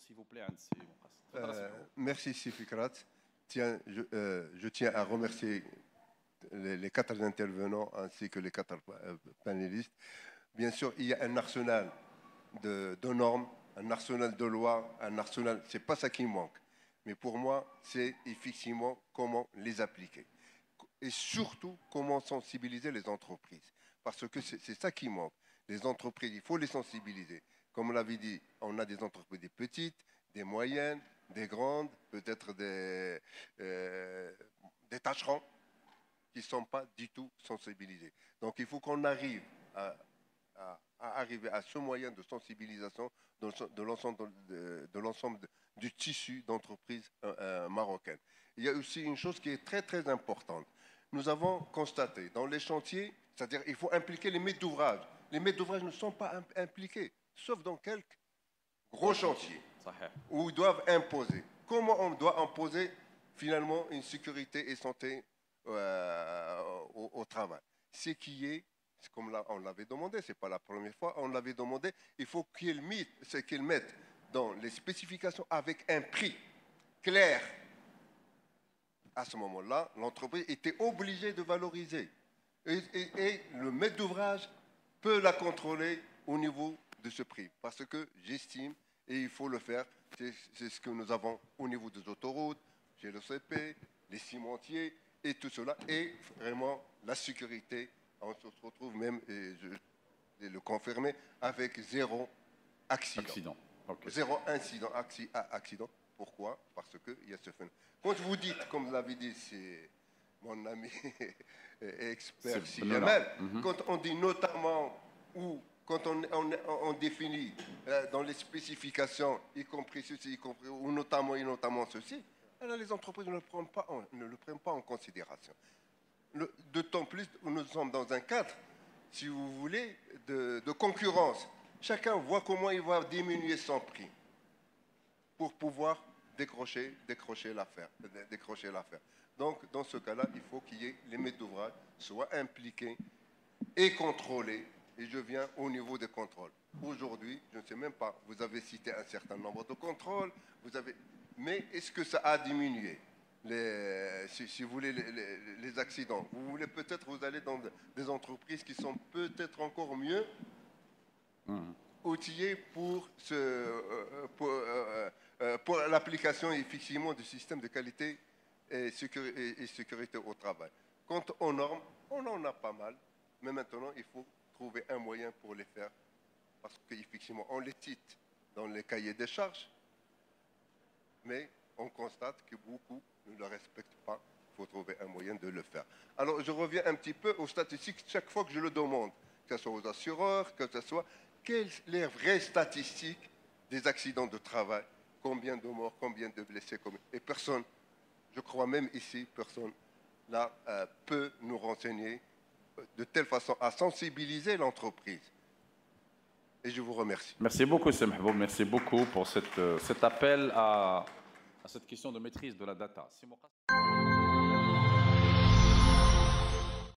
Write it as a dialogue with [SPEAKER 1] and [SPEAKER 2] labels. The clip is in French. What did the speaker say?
[SPEAKER 1] s'il vous plaît, عند سي مقاس. تفضل سي.
[SPEAKER 2] Merci Sifikrat. Tiens, je tiens à remercier les quatre intervenants ainsi que les quatre panélistes. Bien sûr, il y a un arsenal de normes, un arsenal de lois, un arsenal, c'est pas ça qui manque. Mais pour moi, c'est effectivement comment les appliquer. Et surtout, comment sensibiliser les entreprises. Parce que c'est ça qui manque. Les entreprises, il faut les sensibiliser. Comme on l'avait dit, on a des entreprises des petites, des moyennes, des grandes, peut-être des tâcherons qui ne sont pas du tout sensibilisés. Donc il faut qu'on arrive à arriver à ce moyen de sensibilisation de l'ensemble du tissu d'entreprise marocaine. Il y a aussi une chose qui est très très importante. Nous avons constaté dans les chantiers, c'est-à-dire il faut impliquer les maîtres d'ouvrage. Les maîtres d'ouvrage ne sont pas impliqués, sauf dans quelques gros chantiers où ils doivent imposer. Comment on doit imposer finalement une sécurité et santé au travail? C'est qui est, comme là, on l'avait demandé, ce n'est pas la première fois, on l'avait demandé, il faut qu'ils mettent dans les spécifications avec un prix clair. À ce moment-là, l'entreprise était obligée de valoriser. Et le maître d'ouvrage peut la contrôler au niveau de ce prix. Parce que j'estime, et il faut le faire, c'est ce que nous avons au niveau des autoroutes, chez le CP, les cimentiers, et tout cela, et vraiment la sécurité. On se retrouve même, et je vais le confirmer, avec zéro accident.
[SPEAKER 1] Okay.
[SPEAKER 2] Zéro accident. Pourquoi? Parce qu'il y a ce phénomène. Quand vous dites, comme vous l'avez dit, c'est mon ami expert Sijamal, quand on dit notamment, ou quand on définit dans les spécifications, y compris ceci, y compris, ou notamment ceci, alors les entreprises ne le prennent pas en considération. D'autant plus, nous sommes dans un cadre, si vous voulez, de concurrence. Chacun voit comment il va diminuer son prix pour pouvoir décrocher l'affaire. Donc, dans ce cas-là, il faut qu'il y ait les maîtres d'ouvrage soient impliqués et contrôlés. Et je viens au niveau des contrôles. Aujourd'hui, je ne sais même pas, vous avez cité un certain nombre de contrôles, mais est-ce que ça a diminué si vous voulez, les accidents? Vous voulez peut-être, vous allez dans des entreprises qui sont peut-être encore mieux outillées pour l'application effectivement du système de qualité et sécurité au travail. Quant aux normes, on en a pas mal, mais maintenant, il faut trouver un moyen pour les faire, parce qu'effectivement, on les cite dans les cahiers des charges, mais on constate que beaucoup ne le respectent pas. Il faut trouver un moyen de le faire. Alors, je reviens un petit peu aux statistiques chaque fois que je le demande, que ce soit aux assureurs, que ce soit quelles sont les vraies statistiques des accidents de travail, combien de morts, combien de blessés, et personne, je crois même ici, personne là peut nous renseigner de telle façon à sensibiliser l'entreprise. Et je vous remercie.
[SPEAKER 1] Merci beaucoup, Semhboub. Merci beaucoup pour cet appel à cette question de maîtrise de la data.